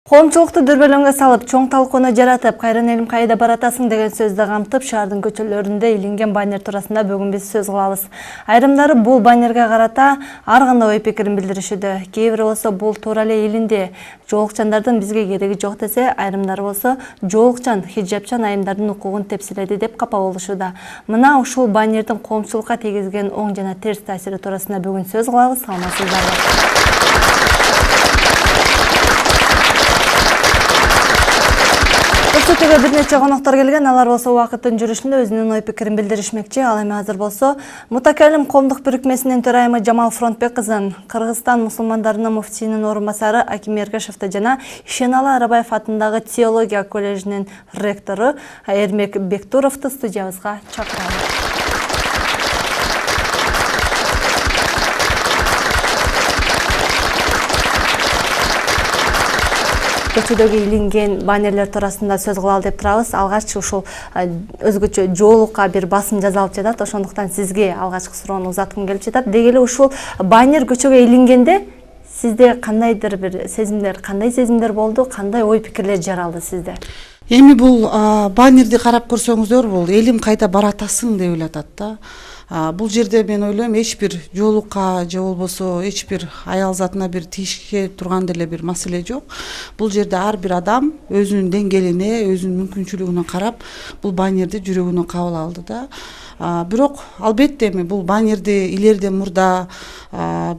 Коомчулукту дүрбөлөңгө салып, чоң талкууну жаратып, кайран элим кайда баратасың деген сөздү камтып, шаардын көчөлөрүндө илинген баннер туурасында бүгүн биз сөз кылабыз. Айрымдары бул баннерге карата ар кандай ой пикирин билдиришүүдө. Кээ бири болсо бул туура эле илинди, жоолукчандардын бизге кереги жок десе, айрымдары болсо жоолукчан, хиджабчан айымдардын укугун тепсиледи деп капа болушууда. Мына ушул баннердин коомчулукка тийгизген оң жана терс таасири туурасында бүгүн сөз кылабыз. Саламатсыздарбы? Көчөтөгө бир нече коноктор келген, алар болсо убакыттын жүрүшүндө өзүнүн ой пикирин билдиришмекчи. Ал эми азыр болсо Мутакалим коомдук бирикмесинин төрайымы Жамал Фронтбек кызын, Кыргызстан мусулмандарынын муфтийинин орун басары Аким Эргешевди жана Ишеналы Арабаев атындагы теология коллежинин ректору Эрмек Бектуровду студиябызга чакырабыз. Көчөдөгү илинген баннерлер туурасында сөз кылалы деп турабыз. Алгач ушул өзгөчө жоолукка бир басым жасалып жатат. Ошондуктан сизге алгачкы суроону узаткым келип жатат. Деги эле ушул баннер көчөгө илингенде сизде кандайдыр бир сезимдер, кандай сезимдер болду, кандай ой пикирлер жаралды сизде? Эми бул баннерди карап көрсөңүздөр, бул элим кайда баратасың деп элатат да. Бул жерде мен ойлойм, эч бир жоолукка же болбосо эч бир аял затына бир тийишке турган деле бир маселе жок. Бул жерде ар бир адам өзүнүн деңгээлине, өзүнүн мүмкүнчүлүгүнө карап бул баннерди жүрөгүнө кабыл алды да. Бирок албетте эми бул баннерди илерден мурда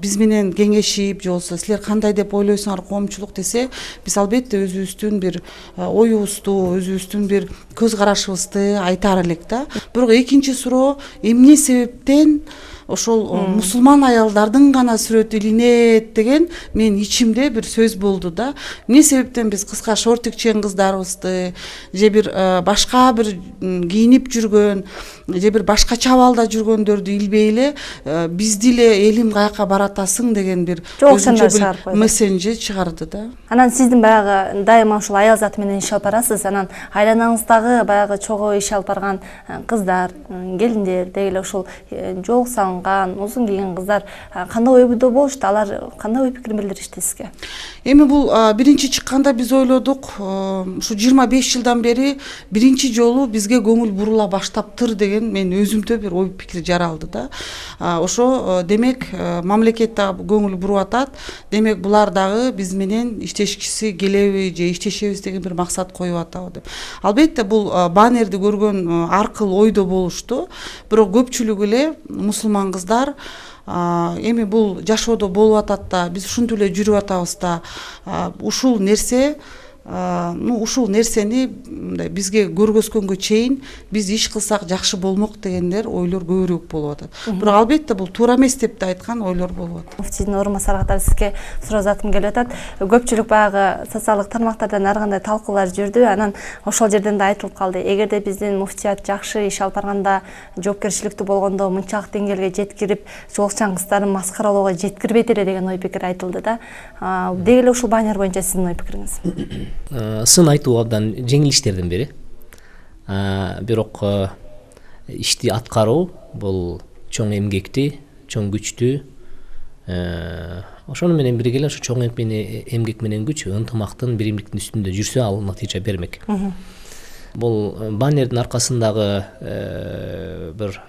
биз менен кеңешип, же болбосо силер кандай деп ойлойсуңар коомчулук десе, биз албетте өзүбүздүн бир оюбузду, өзүбүздүн бир көз карашыбызды айтаар элек да. Бирок экинчи суроо, эмне себептен ошол мусулман аялдардын гана сүрөтү илинет деген мен ичимде бир сөз болду да. Эмне себептен биз кыска шортик чейин кыздарыбызды, же бир башка бир кийинип жүргөн, же бир башкача абалда жүргөндөрдү илбей эле бизди эле элим каяка баратасың деген бир өзүнчө мессенжи чыгарды да. Анан сиздин баягы дайыма ушул аял заты менен иш алып барасыз. Анан айланаңыздагы баягы чогуу иш алып барган кыздар, келиндер, деги эле ушул жоолук салынган, узун кийген кыздар кандай ойдо болушту? Алар кандай ой пикирин билдиришти сизге? Эми бул биринчи чыкканда биз ойлодук, ушу 25 жылдан бери биринчи жолу бизге көңүл бурула баштаптыр деген мен өзүмдө бир ой пикир жаралды да. Ошо демек мамлекет да көңүл буруп атат. Демек булар дагы биз менен иштешкиси келеби же иштешебиз деген бир максат коюп атабы деп. Албетте бул баннерди көргөн ар кыл ойдо болушту. Бирок көпчүлүгү эле мусулман кыздар эми бул жашоодо болуп атат да, биз ушинтип эле жүрүп атабыз да. Ушул нерсе ушул нерсени бизге көргөзгөнгө чейин биз иш кылсак жакшы болмок дегендер ойлор көбүрөөк болуп атат. Бирок албетте бул туура эмес деп да айткан ойлор болуп атат. Муфтийдин орун басары катары сизге суроо затым келип атат. Көпчүлүк баягы социалдык тармактардан ар кандай талкуулар жүрдү. Анан ошол жерден да айтылып калды. Эгерде биздин муфтият жакшы иш алып барганда, жоопкерчиликтүү болгондо мынчалык деңгээлге жеткирип, жоолукчан кыздарын маскаралоого жеткирбейт эле деген ой пикир айтылды да. Деги эле ушул баннер боюнча сиздин ой пикириңиз? Сын айтуу абдан жеңил иштердин бири. Бирок ишти аткаруу бул чоң эмгекти, чоң күчтү. Ошону менен бирге эле ошо чоң эмгек менен күч ынтымактын, биримдиктин үстүндө жүрсө ал натыйжа бермек. Бул баннердин аркасындагы бир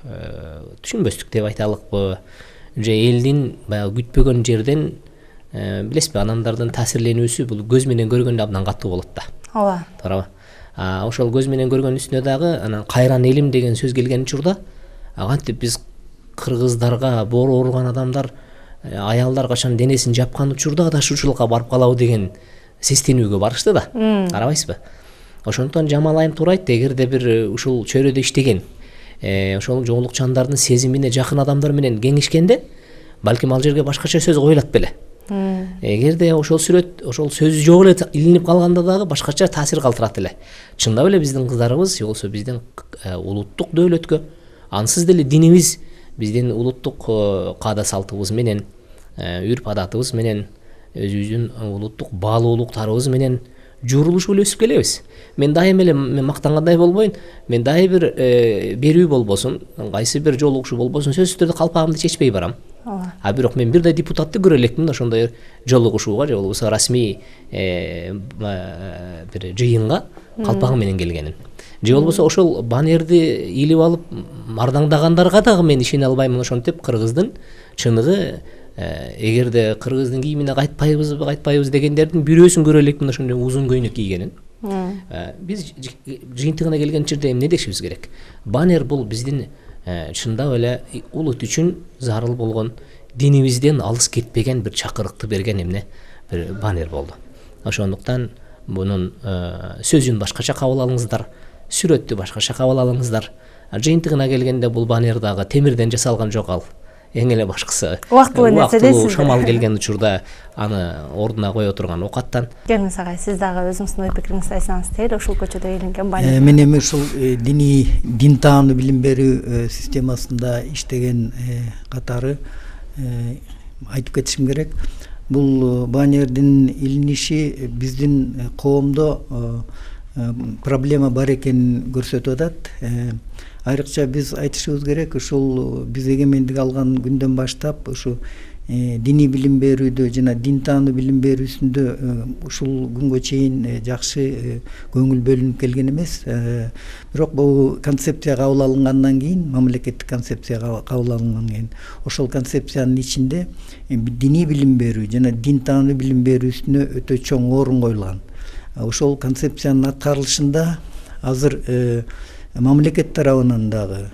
түшүнбөстүк деп айталыкпы, же элдин баягы күтпөгөн жерден билесизби, адамдардын таасирленүүсү бул көз менен көргөндө абдан катуу болот да. Ооба. Туура. Ошол көз менен көргөн үстүнө дагы анан кайран элим деген сөз келген учурда, кантип биз кыргыздарга боору ооруган адамдар, аялдар качан денесин жапкан учурда да ушулукка барып калабы деген сестенүүгө барышты да. Карабайсызбы? Ошондуктан Жамал айым туура айтты, эгерде бир ушул чөйрөдө иштеген, ошол жоолукчандардын сезимине жакын адамдар менен кеңешкенде, балким ал жерге башкача сөз коюлат беле. Эгерде ошол сүрөт, ошол сөз жок эле илинип калганда дагы башкача таасир калтырат эле. Чындап эле биздин кыздарыбыз, же болбосо биздин улуттук дөөлөткө, ансыз деле динибиз биздин улуттук каада салтыбыз менен, үрп адатыбыз менен, өзүбүздүн улуттук баалуулуктарыбыз менен журулушуп эле өсүп келебиз. Мен дайым эле мактангандай болбойн, мен дайым бир берүү болбосун, кайсы бир жолугушуу болбосун, сөзсүз түрдө калпагымды чечпей барам. А бирок мен бир да депутатты көрө элекмин ошондой жолугушууга же болбосо расмий бир жыйынга калпагым менен келгенин. Же болбосо ошол баннерди илип алып мардаңдагандарга дагы мен ишене албаймын. Ошентип кыргыздын чыныгы, эгерде кыргыздын кийимине кайтпайбыз дегендердин бирөөсүн көрө элекмин ошондой узун көйнөк кийгенин. Биз жыйынтыгына келген жерде эмне дешибиз керек? Баннер бул биздин чындап эле улут үчүн зарыл болгон, динибизден алыс кетпеген бир чакырыкты берген эмне бир баннер болду. Ошондуктан бунун сөзүн башкача кабыл алыңыздар, сүрөттү башкача кабыл алыңыздар. Жыйынтыгына келгенде бул баннер дагы темирден жасалган жок, ал эң эле башкысы убактылуу нерсе дейсиз. Шамал келген учурда аны ордуна кое турган окаттан. Келиңиз агай, сиз дагы өзүңүздүн ой пикириңизди айтсаңыз дейли, ушул көчөдө илинген баннер. Мен эми ушул дин таануу билим берүү системасында иштеген катары айтып кетишим керек. Бул баннердин илиниши биздин коомдо проблема бар экенин көрсөтүп атат. Айрыкча биз айтышыбыз керек, ушул биз эгемендик алган күндөн баштап ушу диний билим берүүдө жана дин таануу билим берүүсүндө ушул күнгө чейин жакшы көңүл бөлүнүп келген эмес. Бирок бул концепция кабыл алынгандан кийин, мамлекеттик концепция кабыл алынгандан кийин, ошол концепциянын ичинде диний билим берүү жана дин таануу билим берүүсүнө өтө чоң орун коюлган. Ошол концепциянын аткарылышында азыр мамлекет тарабынан дагы,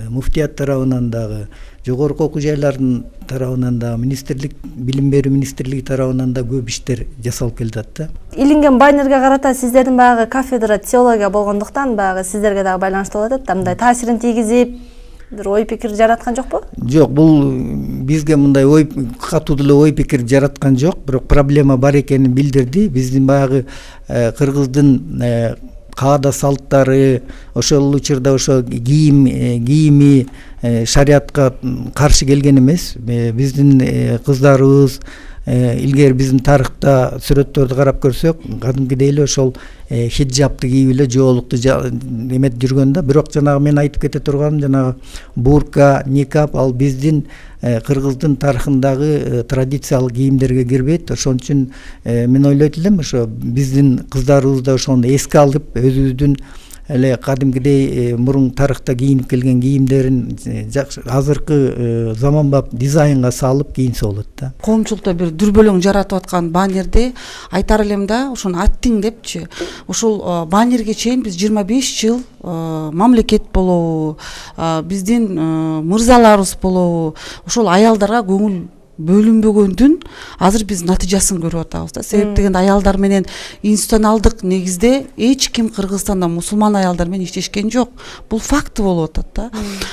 муфтият тарабынан дагы, жогорку окуу жайлардын тарабынан дагы, министрлик, билим берүү министрлиги тарабынан да көп иштер жасалып келатат да. Илинген баннерге карата сиздердин баягы кафедра теология болгондуктан баягы сиздерге дагы байланыштуу болуп атат. Мындай таасирин тийгизип, бир ой пикир жараткан жокпу? Жок, бул бизге мындай ой катуу деле ой пикир жараткан жок, бирок проблема бар экенин билдирди. Биздин баягы кыргыздын каада салттары, ошол учурда ошо кийими шариатка каршы келген эмес. Биздин кыздарыбыз илгери биздин тарыхта сүрөттөрдү карап көрсөк, кадимкидей эле ошол хиджабты кийип эле жоолукту эметип жүргөн да. Бирок жанагы мен айтып кете турганым, жанагы бурка, никап ал биздин кыргыздын тарыхындагы традициялык кийимдерге кирбейт. Ошон үчүн мен ойлойт элем, ошо биздин кыздарыбыз да ошону эске алып, өзүбүздүн эле кадимкидей мурун тарыхта кийинип келген кийимдерин азыркы заманбап дизайнга салып кийинсе болот да. Коомчулукта бир дүрбөлөң жаратып аткан баннерди айтар элем да, ошону аттиң депчи. Ушул баннерге чейин биз 25 жыл мамлекет болобу, биздин мырзаларыбыз болобу, ошол аялдарга көңүл бөлүнбөгөндүн азыр биз натыйжасын көрүп атабыз да. Себеп дегенде аялдар менен институционалдык негизде эч ким Кыргызстанда мусулман аялдар менен иштешкен жок. Бул факты болуп атат да.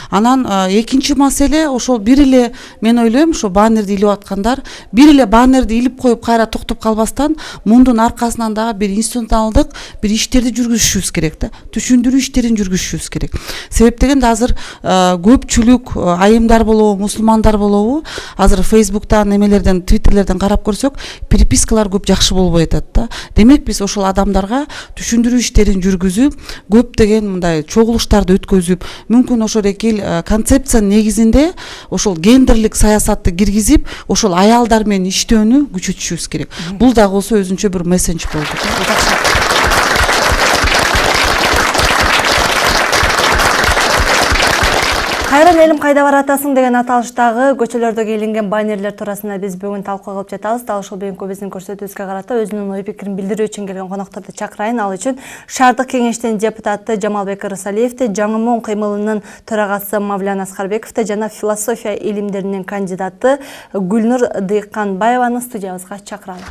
Анан экинчи маселе, ошол бир эле мен ойлойм, ошо баннерди илип аткандар бир эле баннерди илип коюп кайра токтоп калбастан мундун аркасынан дагы бир институционалдык бир иштерди жүргүзүшүбүз керек да. Түшүндүрүү иштерин жүргүзүшүбүз керек. Себеп дегенде азыр көпчүлүк айымдар болобу, мусулмандар болобу, азыр Фейсбуктан, немелерден, твиттерлерден карап көрсөк, перепискалар көп жакшы болбой атат да. Демек биз ошол адамдарга түшүндүрүү иштерин жүргүзүп, көптөгөн мындай чогулуштарды өткөзүп, мүмкүн ошол экил концепциянын негизинде ошол гендерлик саясатты киргизип, ошол аялдар менен иштөөнү күчөтүшүбүз керек. Бул дагы болсо өзүнчө бир месседж болду. Кайран элим кайда баратасың деген аталыштагы көчөлөрдө кийилген баннерлер туурасында биз бүгүн талкуу кылып жатабыз. Дал ушул бүгүнкү биздин көрсөтүүбүзгө карата өзүнүн ой пикирин билдирүү үчүн келген конокторду чакырайын. Ал үчүн шаардык кеңештин депутаты Жамалбек Ырысалиевди, Жаңымон кыймылынын төрагасы Мавлян Аскарбековди жана философия илимдеринин кандидаты Гүлнур Дыйканбаеваны студиябызга чакыралы.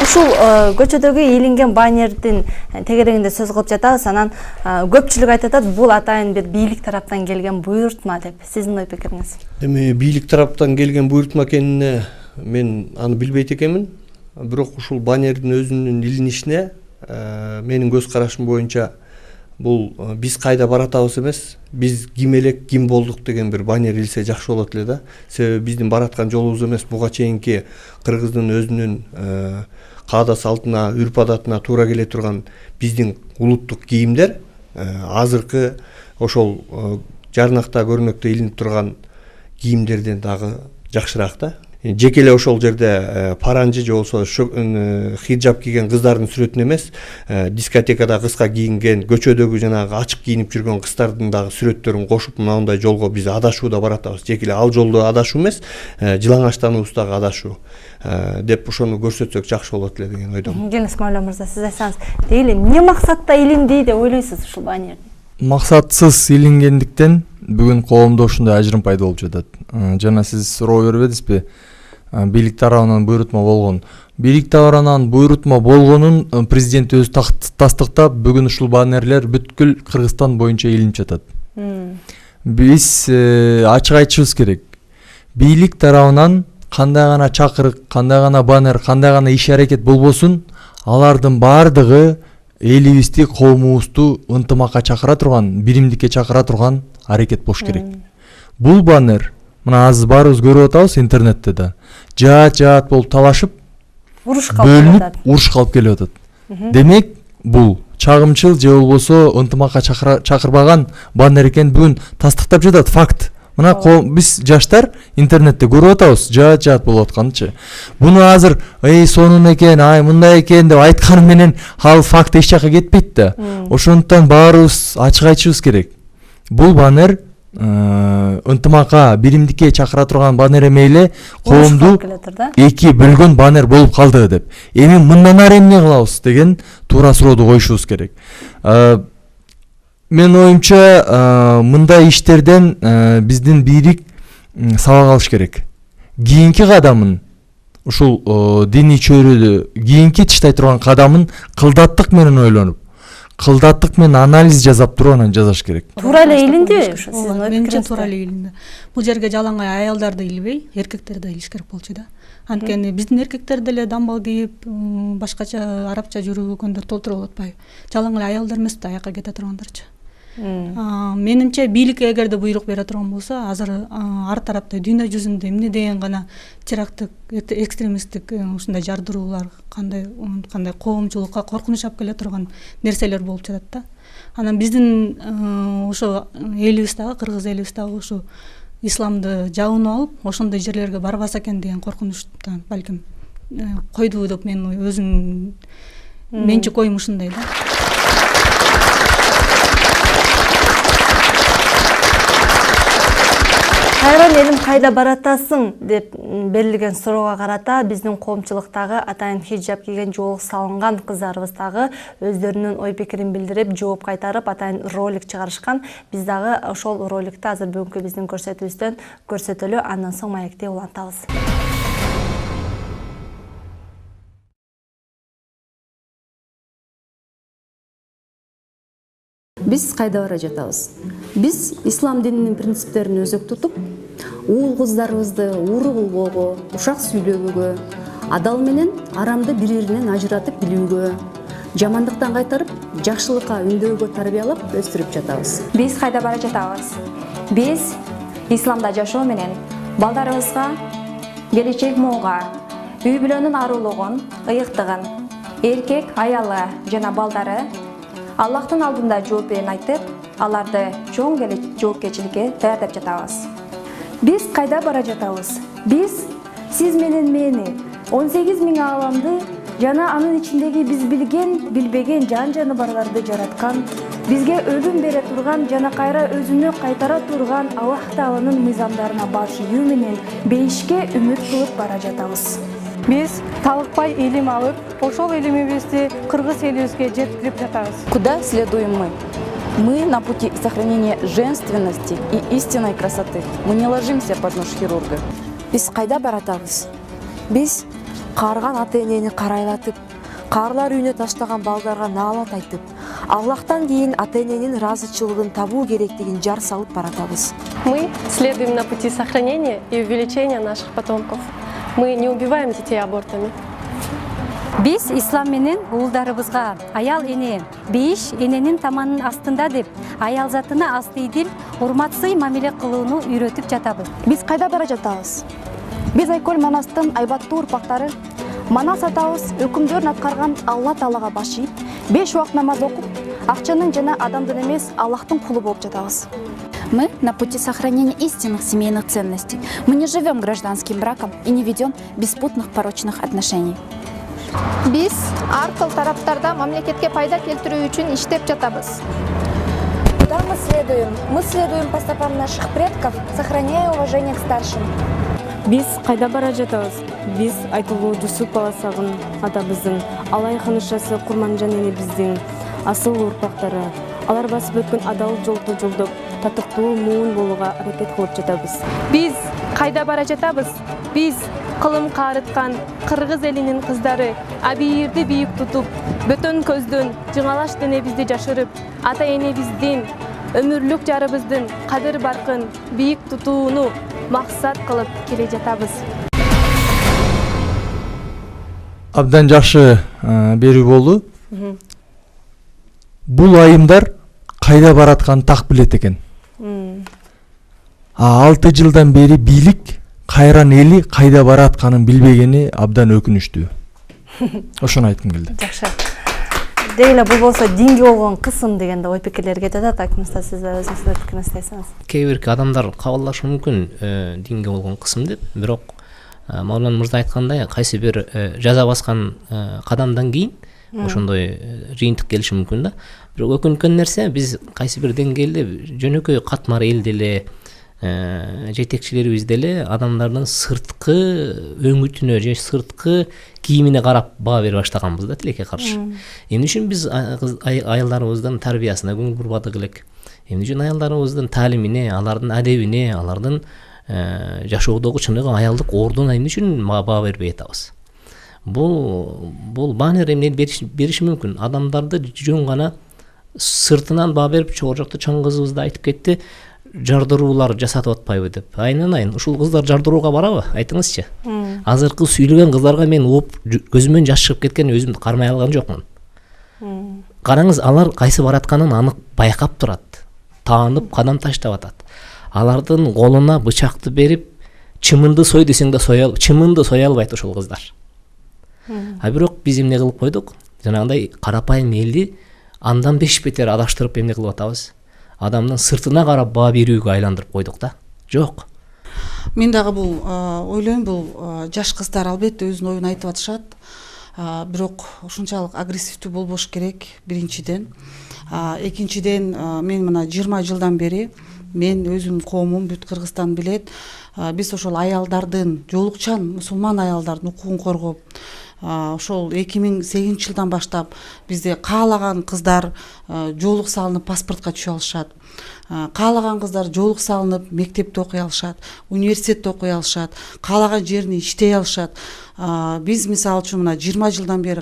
Ушул көчөдөгү илинген баннердин тегерегинде сөз кылып жатабыз. Анан көпчүлүк айтат, бул атайын бир бийлик тараптан келген буйртма деп. Сиздин ой пикириңиз? Эми бийлик тараптан келген буйртма экенине мен аны билбейт экенмин. бирок ушул баннердин өзүнүн илинишине менин көз карашым боюнча бул биз кайда баратабыз эмес, биз ким элек, ким болдук деген бир баннер илсе жакшы болот эле да. Себеби биздин бараткан жолубуз эмес, буга чейинки кыргыздын өзүнүн каада салтына, үрп адатына туура келе турган биздин улуттук кийимдер азыркы ошол жарнакта көрүнөктө илинип турган кийимдерден дагы жакшыраак да. Жеке эле ошол жерде паранжы же болбосо хиджаб кийген кыздардын сүрөтүн эмес, дискотекада кыска кийинген, көчөдөгү жанагы ачык кийинип жүргөн кыздардын дагы сүрөттөрүн кошуп мындай жолго биз адашууда баратабыз. Жеке эле ал жолдо адашуу эмес, жылаңачтануубуздагы адашуу деп ошону көрсөтсөк жакшы болот эле деген ойдомун. Келиңиз Мавля мырза, сиз айтсаңыз, дейли эмне максатта илинди деп ойлойсуз ушул баннерди? Максатсыз илингендиктен бүгүн коомдо ушундай ажырым пайда болуп жатат. Жана сиз суроо бербедизби? Бийлик тарабынан буйрутма болгон. Бийлик тарабынан буйрутма болгонун президент өзү тастыктап, бүгүн ушул баннерлер бүткүл Кыргызстан боюнча илинип жатат. Биз ачык айтышыбыз керек. Бийлик тарабынан кандай гана чакырык, кандай гана баннер, кандай гана иш аракет болбосун, алардын бардыгы элибизди, коомубузду ынтымакка чакыра турган, биримдикке чакыра турган аракет болуш керек. Бул баннер мына азыр баарыбыз көрүп атабыз интернетте да. Жаат болуп талашып, бөлүнүп, уруш калып келип атат. Демек, бул чагымчыл же болбосо ынтымакка чакырбаган баннер экен бүгүн тастыктап жатат, факт. Мына биз жаштар интернетте көрүп атабыз, жаат болуп атканчы. Буну азыр сонун экен, мындай экен деп айтканы менен ал факт эч жака кетпейт да. Ошондуктан баарыбыз ачык айтышыбыз керек. Бул баннер ынтымакка, биримдикке чакыра турган баннер эмейле, коомду эки бөлгөн баннер болуп калды деп. Эми мындан ары эмне кылабыз деген туура сурооду коюшубуз керек. Мен оюмча мындай иштерден биздин бийлик сабак алыш керек. Кийинки кадамын, ушул диний чөйрөдө кийинки тыштай турган кадамын кылдаттык менен ойлонуп, кылдаттык менен анализ жасап туруп анан жасаш керек. Туура эле илинди ошо сиздин ой пикириңизде? Менимче туура эле илинди. Бул жерге жалаңай аялдарды илбей, эркектерди да илиш керек болчу да. Анткени биздин эркектер деле дамбал кийип, башкача арабча жүргөндөр толтура болуп атпайбы? Жалаңай аялдар эмес да аяка кете тургандарчы. Менимче бийлик эгерде буйрук бере турган болсо, азыр ар тарапта дүйнө жүзүндө эмне деген гана теракттык, экстремисттик ушундай жардыруулар, кандай коомчулукка коркунуч алып келе турган нерселер болуп жатат да. Анан биздин ошо элибиз дагы, кыргыз элибиз дагы ошо исламды жабынып алып, ошондой жерлерге барбаса экен деген коркунучтан балким койду деп мен өзүм менчик оюм ушундай да. Кайран элим кайда баратасың деп берилген суроого карата биздин коомчулуктагы атайын хиджаб кийген жоолук салынган кыздарыбыз дагы өздөрүнүн ой пикирин билдирип, жооп кайтарып, атайын ролик чыгарышкан. Биз дагы ошол роликти азыр бүгүнкү биздин көрсөтүүбүздөн көрсөтөлү, андан соң маекти улантабыз. Биз кайда бара жатабыз? Биз ислам дининин принциптерин өзөк тутуп, уул кыздарыбызды ууру кылбоого, ушак сүйлөбөгө, адал менен арамды бири-биринен ажыратып билүүгө, жамандыктан кайтарып, жакшылыкка үндөөгө тарбиялап өстүрүп жатабыз. Биз кайда бара жатабыз? Биз исламда жашоо менен балдарыбызга келечек моого, үй бүлөнүн арулугун, ыйыктыгын, эркек, аялы жана балдары Аллахтын алдында жооп берин айтып, аларды чоң жоопкерчиликке даярдап жатабыз. Биз кайда бара жатабыз? Биз сиз менен мени 18.000 ааламды жана анын ичиндеги биз билген, билбеген жан-жаныбарларды жараткан, бизге өлүм бере турган жана кайра өзүнө кайтара турган Аллах Тааланын мыйзамдарына баш ийүү менен бейишке үмүт кылып бара жатабыз. Биз талыкпай илим алып, ошол илимибизди кыргыз элибизге жеткирип жатабыз. Куда следуем мы? Мы на пути сохранения женственности и истинной красоты. Мы не ложимся под нож хирурга. Биз кайда баратабыз? Биз каарган ата-энени карайлатып, каарлар үйүнө таштаган балдарга наалат айтып, Аллахтан кийин ата-эненин ыраазычылыгын табуу керектигин жар салып баратабыз. Мы следуем на пути сохранения и увеличения наших потомков. Мы не убиваем детей абортами. Биз ислам менен уулдарыбызга аял эне бейиш эненин таманын астында деп аял затына астыйдил урматсый мамиле кылууну үйрөтүп жатабыз. Биз кайда бара жатабыз? Биз Айкөл Манастын айбаттуу урпактары Манас атабыз өкүмдөрүн аткарган Алла Таалага баш ийип, 5 убакыт намаз окуп, акчанын жана адамдын эмес Аллахтын кулу болуп жатабыз. Мы на пути сохранения истинных семейных ценностей. Мы не живем гражданским браком и не ведем беспутных порочных отношений. Биз ар кыл тараптарда мамлекетке пайда келтирүү үчүн иштеп жатабыз. Куда мы следуем? Мы следуем по стопам наших предков, сохраняя уважение к старшим. Биз кайда бара жатабыз? Биз айтылуу Жусуп баласагын атабыздын, Алай ханышасы Курманжан энебиздин асыл урпактары. Алар басып өткөн адал жолду жолдоп, татыктуу муун болууга аракет кылып жатабыз. Биз кайда бара жатабыз? Биз кылым каарыткан кыргыз элинин кыздары абийирди бийик тутуп, бөтөн көздөн жыңалаш денебизди жашырып, ата энебиздин өмүрлүк жарыбыздын кадыр баркын бийик тутууну максат кылып келе жатабыз. Абдан жакшы берүү болду. Бул айымдар кайда баратканын так билет экен. 6 жылдан бери бийлик кайран эли кайда баратканын билбегени абдан өкүнүчтүү. Ошону айткым келди. Жакшы. Дейли бул болсо динге болгон кысым дегенде ой пикирлер кетет. Акмуста сиз өзүңүздүн пикириңизди айтсаңыз. Кээ бир адамдар кабылдашы мүмкүн динге болгон кысым деп, бирок Маулан мырза айткандай кайсы бир жаза баскан кадамдан кийин ошондой жыйынтык келиши мүмкүн да. Бирок өкүнүкөн нерсе биз кайсы бир деңгээлде жөнөкөй катмар эл деле жетекчилерибиз деле адамдардын сырткы өңүтүнө же сырткы кийимине карап баа бере баштаганбыз да тилекке каршы. Эмне үчүн биз аялдарыбыздын тарбиясына көңүл бурбадык элек? Эмне үчүн аялдарыбыздын таалимине, алардын адебине, алардын жашоодогу чыныгы аялдык ордуна эмне үчүн баа бербей атабыз? Бул банер эмне бериши мүмкүн. Адамдарды жөн гана сыртынан баа берип, чогуу жакта чоң кызыбыз да айтып кетти, жардыруулар жасатып атпайбы деп. Айнын ушул кыздар жардырууга барабы? Айтыңызчы. Азыркы сүйлөгөн кыздарга мен көзүмөн жаш чыгып кеткен өзүмдү кармай алган жокмун. Караңыз, алар кайсы баратканын анык байкап турат. Таанып, кадам таштап атат. Алардын колуна бычакты берип, чымынды сой десең да чымынды соя албайт ошол кыздар. Бирок биз эмне кылып койдук? Жанагындай карапайым элди андан 5 бетер адаштырып эмне кылып атабыз? Адамдын сыртына карап баа берүүгө айландырып койдук да. Жок. Мен дагы бул ойлойм, бул жаш кыздар албетте өзүнүн оюн айтып атышат. Бирок ушунчалык агрессивдүү болбош керек биринчиден. Экинчиден мен мына 20 жылдан бери мен өзүм коомум бүт Кыргызстан билет. Биз ошол аялдардын, жолукчан мусулман аялдардын укугун коргоп, ошол 2008 жылдан баштап бизде каалаган кыздар жолук салынып паспортко түшө алышат. Каалаган кыздар жолук салынып мектепте окуй алышат, университетте окуй алышат, каалаган жерине иштей алышат. Биз мисалы үчүн мына 20 жылдан бери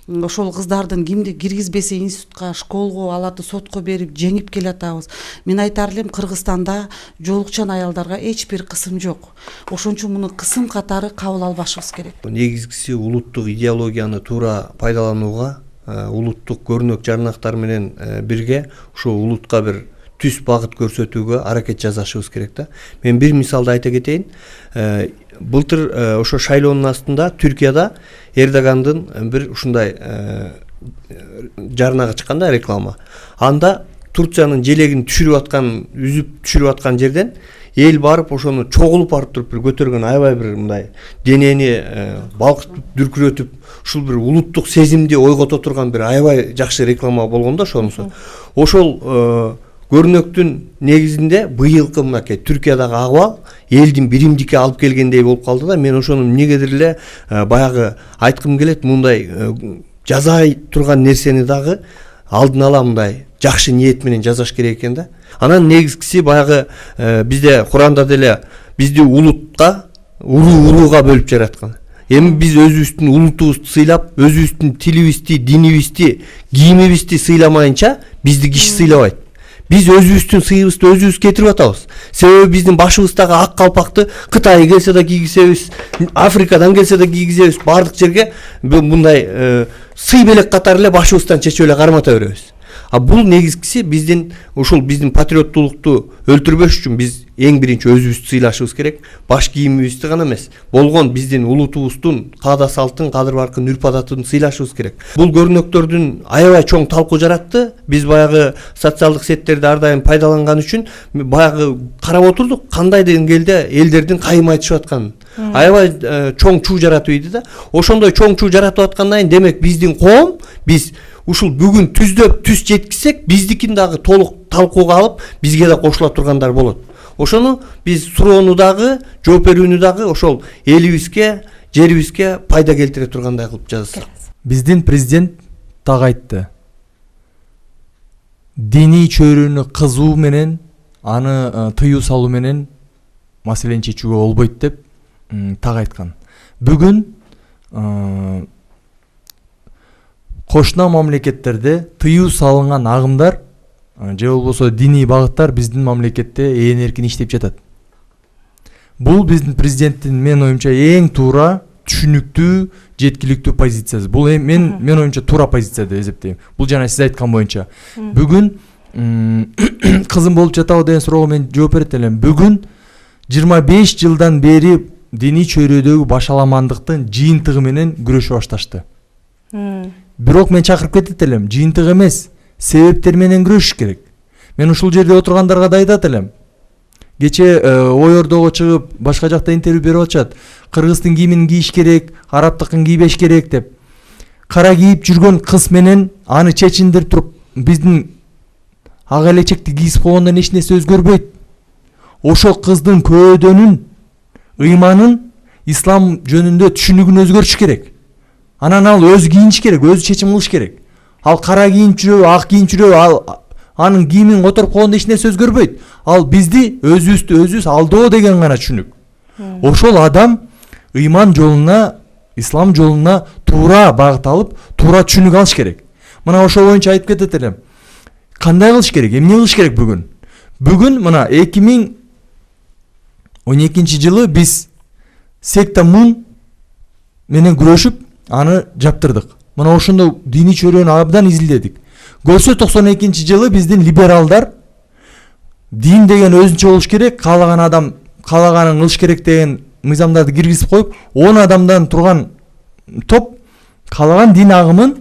ошол кыздардын кимди киргизбесе институтка, школго, аларды сотко берип жеңип келатабыз. Мен айтар элем, Кыргызстанда жолукчан аялдарга эч бир кысым жок. Ошон үчүн муну кысым катары кабыл албашыбыз керек. Негизгиси улуттук идеологияны туура пайдаланууга, улуттук көрнөк жарнактар менен бирге ошол улутка бир түз багыт көрсөтүүгө аракет жасашыбыз керек да. Мен бир мисалды айта кетейин. Былтыр ошо шайлоонун астында Түркияда Эрдогандын бир ушундай жарнага чыкканда реклама. Анда Турциянын желегин түшүрүп аткан, үзүп түшүрүп аткан жерден эл барып ошону чогулуп барып туруп бир көтөргөн аябай бир мындай денени балкытып, дүркүрөтүп, ушул бир улуттук сезимди ойгото турган бир аябай жакшы реклама болгондо ошонусу. Ошол көрнөктүн негизинде быйылкы мынакей Түркиядагы акыбал элдин биримдикке алып келгендей болуп калды да. Мен ошону эмнегедир эле баягы айткым келет, мындай жазай турган нерсени дагы алдын ала мындай жакшы ниет менен жазаш керек экен да. Анан негизгиси баягы бизде Куранда деле бизди улутка, урууга бөлүп жараткан. Эми биз өзүбүздүн улутубузду сыйлап, өзүбүздүн тилибизди, динибизди, кийимибизди сыйламайынча бизди киши сыйлабайт. Биз өзүбүздүн сыйыбызды өзүбүз кетирип атабыз. Себеби биздин башыбыздагы ак калпакты Кытай келсе да кийгизебиз, Африкадан келсе да кийгизебиз, бардык жерге мындай сый белек катары эле башыбыздан чечип эле кармата беребиз. А бул негизгиси биздин ушул биздин патриоттуулукту өлтүрбөш үчүн биз эң биринчи өзүбүздү сыйлашыбыз керек. Баш кийимибизди гана эмес, болгон биздин улутубуздун каада салтын, кадыр баркын, үрп адатын сыйлашыбыз керек. Бул көрүнөктөрдүн аябай чоң талкуу жаратты. Биз баягы социалдык сеттерди ар дайым пайдаланган үчүн баягы карап отурдук кандай деңгээлде элдердин кайым айтышып атканын. Аябай чоң чуу жаратып ийди да. Ошондой чоң чуу жаратып аткандан кийин демек биздин коом, биз ушул бүгүн түздөп түз жеткизсек, биздикин дагы толук талкууга алып, бизге да кошула тургандар болот. Ошону биз суроону дагы, жооп берүүнү дагы ошол элибизге, жерибизге пайда келтире тургандай кылып жазсак. Биздин президент так айтты. Диний чөйрөнү кызуу менен, аны тыюу салуу менен маселени чечүүгө болбойт деп так айткан. Бүгүн кошуна мамлекеттерде тыюу салынган агымдар же болбосо диний багыттар биздин мамлекетте ээн эркин иштеп жатат. Бул биздин президенттин мен оюмча эң туура, түшүнүктүү, жеткиликтүү позициясы. Бул мен оюмча туура позиция деп эсептейм. Бул жана сиз айткан боюнча. Бүгүн кызым болуп жатабы деген суроого мен жооп берет элем. Бүгүн 25 жылдан бери диний чөйрөдөгү башаламандыктын жыйынтыгы менен күрөшүп башташты. Бирок мен чакырып кетет элем, жыйынтык эмес, себептер менен күрөшүш керек. Мен ушул жерде отургандарга да айтат элем. Кече ой ордого чыгып, башка жакта интервью берип атышат. Кыргыздын кийимин кийиш керек, арабтыкын кийбеш керек деп. Кара кийип жүргөн кыз менен аны чечиндирип туруп, биздин ак элечекти кийип койгондон эч нерсе өзгөрбөйт. Ошол кыздын көөдөнүн, ыйманын, ислам жөнүндө түшүнүгүн өзгөртүш керек. Анан ал өзү кийиниш керек, өзү чечим кылыш керек. Ал кара кийинип жүрөбү, ак кийинип жүрөбү, анын кийимин которуп койгондо эч нерсе өзгөрбөйт. Ал бизди өзүбүз алдоо деген гана түшүнүк. Ошол адам ыйман жолуна, ислам жолуна туура багыт алып, туура түшүнүк алыш керек. Мына ошол боюнча айтып кетет элем. Кандай кылыш керек, эмне кылыш керек бүгүн? Бүгүн мына 2012 жылы биз секта Мун менен күрөшүп, аны жаптырдык. Мына ошондо диний чөйрөнү абдан изилдедик. Көрсө 92 жылы биздин либералдар дин деген өзүнчө болуш керек, каалаган адам каалаганын кылыш керек деген мыйзамдарды киргизип коюп, 10 адамдан турган топ каалаган дин агымын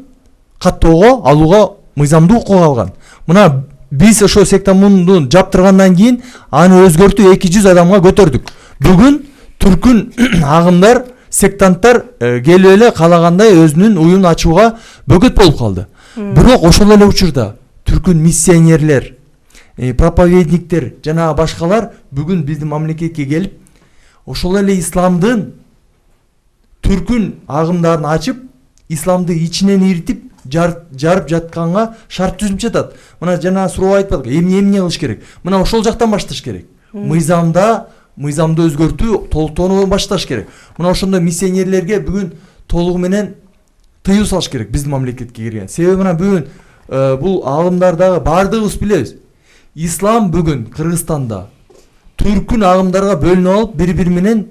каттоого, алууга мыйзамдуу укук алган. Мына биз ошо секта Мунду жаптыргандан кийин аны өзгөртүп 200 адамга көтөрдүк. Бүгүн түркүн агымдар, сектанттар келип эле каалагандай өзүнүн уюмун ачууга бөгөт болуп калды. Бирок ошол эле учурда түркүн миссионерлер, проповедниктер жана башкалар бүгүн биздин мамлекетке келип, ошол эле исламдын түркүн агымдарын ачып, исламды ичинен иритип, жарып жатканга шарт түзүп жатат. Мына жана суроо айтпадык, эмне кылыш керек? Мына ошол жактан башташ керек. Мыйзамды өзгөртүү, толуктоону башташ керек. Мына ошондо миссионерлерге бүгүн толугу менен тыюу салыш керек биздин мамлекетке кирген. Себеби мына бүгүн бул агымдардагы бардыгыбыз билебиз. Ислам бүгүн Кыргызстанда түркүн агымдарга бөлүнүп алып, бири-бири менен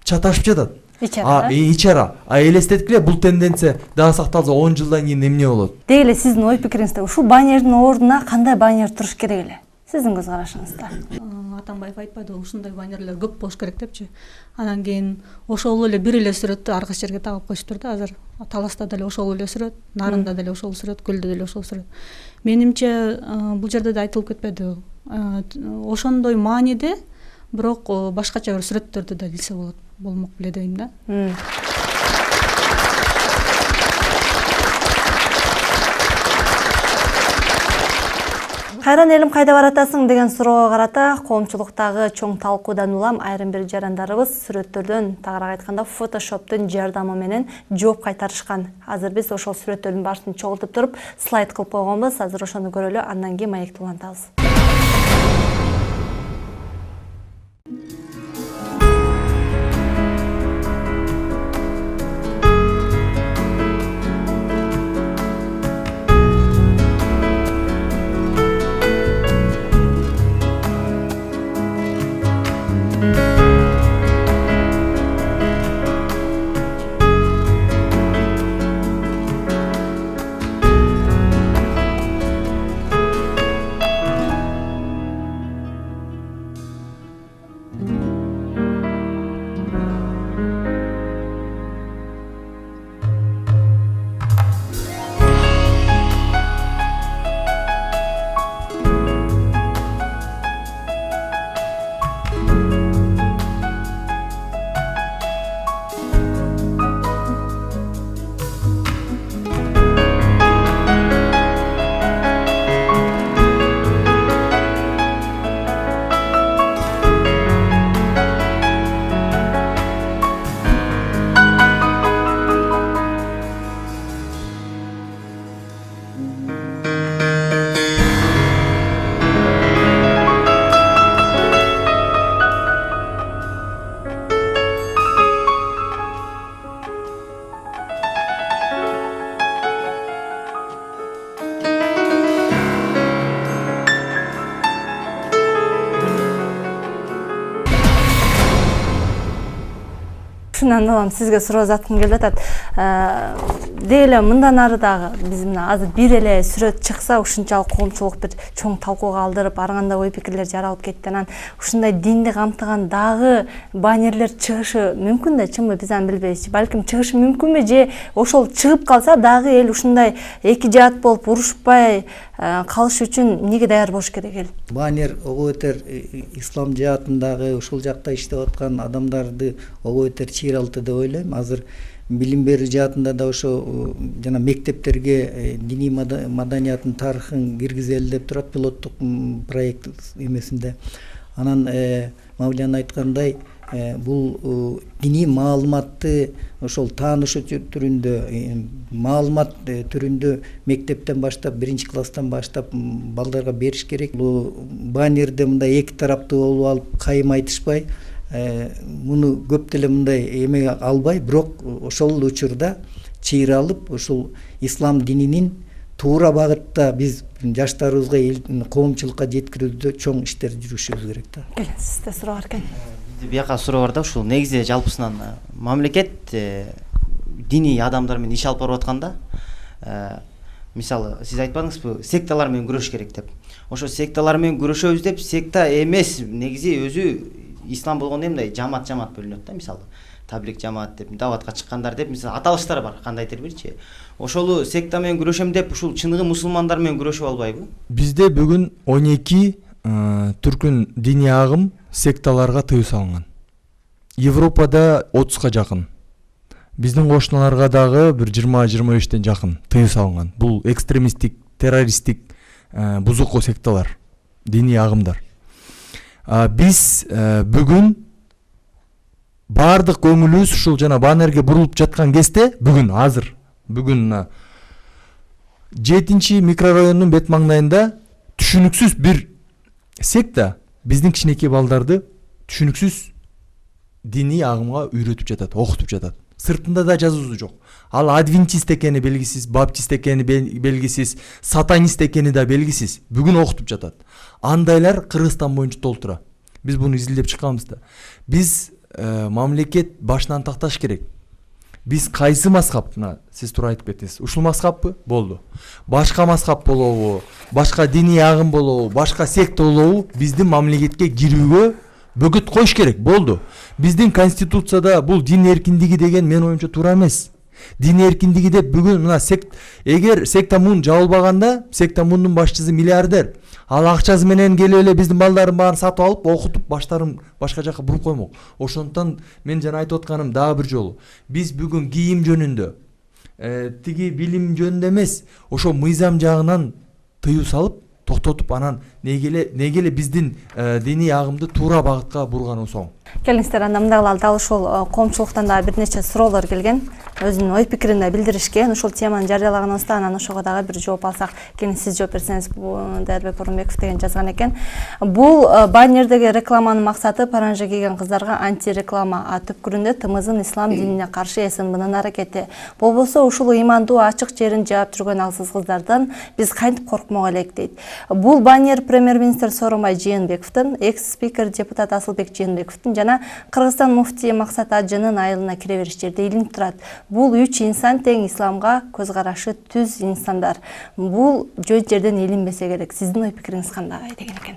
чаташып жатат. Ичара. Элестеткиле, бул тенденция дагы сакталса 10 жылдан кийин эмне болот? Деги эле сиздин ой пикириңизде ушул баннердин ордуна кандай баннер туруш керек эле? Сиздин көз карашыңызда. Атамбаев айтпады, ушундай баннерлер көп болуш керек депчи. Анан кийин ошол эле бир эле сүрөттү ар кайсы жерге тагып коюштур да. Азыр Таласта деле ошол эле сүрөт, Нарында деле ошол сүрөт, Көлдө деле ошол сүрөт. Менимче бул жерде да айтылып кетпеди. Ошондой мааниде, бирок башкача бир сүрөттөрдү да илсе болмок беле дейм да. Кайран элим кайда баратасың деген суроого карата коомчулуктагы чоң талкуудан улам айрым бир жарандарыбыз сүрөттөрдөн, тагыраак айтканда фотошоптун жардамы менен жооп кайтарышкан. Азыр биз ошол сүрөттөрдүн баарын чогултуп туруп слайд кылып койгонбуз. Азыр ошону көрөлү, андан кийин маекти улантабыз. Ушундан улам сизге суроо заткым келип атат. Дейле мындан ары дагы биз мына азыр бир эле сүрөт чыкса ушунчалык коомчулук бир чоң талкууга алдырып, ар кандай ой пикирлер жаралып кетти. Анан ушундай динди камтыган дагы баннерлер чыгышы мүмкүн да, чынбы биз аны билбейбиз. Балким чыгышы мүмкүнбү же ошол чыгып калса дагы эл ушундай эки жаат болуп урушпай калыш үчүн эмнеге даяр болуш керек эл? Баннер ого өтөр ислам жаатындагы ушул жакта иштеп аткан адамдарды ого өтөр чыйралты деп ойлойм. Азыр билим берүү жаатында да ошо жана мектептерге диний маданияттын тарыхын киргизели деп турат пилоттук проект эмесинде. Анан Мавлиян айткандай, бул диний маалыматты ошол таанышуу түрүндө, маалымат түрүндө мектептен баштап, 1-класстан баштап балдарга бериш керек. Бул баннерде мындай эки тараптуу болуп алып кайым айтышпай, муну көп деле мындай эме албай, бирок ошол учурда чыйралып, ошол ислам дининин туура багытта биз жаштарыбызга, коомчулукка жеткирүүдө чоң иштер жүргүзүшүбүз керек да. Сизде суроо бар экен. Бияка суроо бар да, ушул негизи жалпысынан мамлекет диний адамдар менен иш алып барып атканда, мисалы сиз айтпадыңызбы, секталар менен күрөш керек деп. Ошо секталар менен күрөшөбүз деп, секта эмес, негизи өзү ислам болгондо мындай жамаат бөлүнөт да, мисалы таблик жамаат деп, даватка чыккандар деп, мисалы аталыштар бар, кандайдыр бирчи. Ошолу секта менен күрөшөм деп, ушул чыныгы мусулмандар менен күрөшүп албайбы? Бизде бүгүн 12 түркүн диний агым секталарга тыюу салынган. Европада 30га жакын. Биздин кошуналарга дагы бир 20-25тен жакын тыюу салынган. Бул экстремисттик, террористтик бузуку секталар, диний агымдар. Биз бүгүн баардык көңүлүбүз ушул жана баннерге бурулуп жаткан кезде, бүгүн 7 микрорайондун бет маңдайында түшүнүксүз бир секта биздин кичинекей балдарды түшүнүксүз диний агымга үйрөтүп жатат, окутуп жатат. Сыртында да жазуусу жок. Ал адвентист экени белгисиз, баптист экени белгисиз, сатанист экени да белгисиз. Бүгүн окутуп жатат. Андайлар Кыргызстан боюнча толтура. Биз буну изилдеп чыкканбыз да. Биз мамлекет башынан такташ керек. Биз кайсы мазхаб, сиз туура айтып кеттиңиз. Ушул мазхабпы? Болду. Башка мазхаб болобу, башка диний агым болобу, башка секта болобу, биздин мамлекетке кирүүгө бөгөт коюш керек. Болду. Биздин конституцияда бул дин эркиндиги деген мен оюмча туура эмес. Дин эркиндиги деп бүгүн мына эгер секта мун жабылбаганда, секта мундун башчысы миллиардер. Ал акчасы менен келип эле биздин балдардын баарын сатып алып, окутуп, баштарын башка жака буруп коймок. Ошондуктан мен жана айтып атканым дагы бир жолу. Биз бүгүн кийим жөнүндө, тиги билим жөнүндө эмес, ошо мыйзам жагынан тыюу салып, токтотуп, анан негеле биздин диний агымды туура багытка бурган соң. Келиңиздер, анда мындагы дал ушул коомчулуктан да бир нече суроолор келген. Өзүнүн ой пикирин да билдиришкен. Ушул теманы жарыялаганыбызда анан ошого дагы бир жооп алсак, келин сиз жооп берсеңиз, Дайырбек Орунбеков деген жазган экен. Бул баннердеги рекламанын максаты паранжа кийген кыздарга анти-реклама, түпкүрүндө тымызын ислам динине каршы СНБнын аракети. Болбосо ушул ыймандуу ачык жерин жаап жүргөн аксыз кыздардан биз кантип коркмок элек дейт. Бул баннер премьер-министр Сооронбай Жээнбековдун, экс-спикер депутат Асылбек Жээнбековдун жана Кыргызстан муфтии Максат Ажынын айылына кире бериш жерде илинип турат. Бул 3 инсан тең исламга көз карашы түз инсандар. Бул жөн жерден илинбесе керек. Сиздин ой пикириңиз кандай деген экен?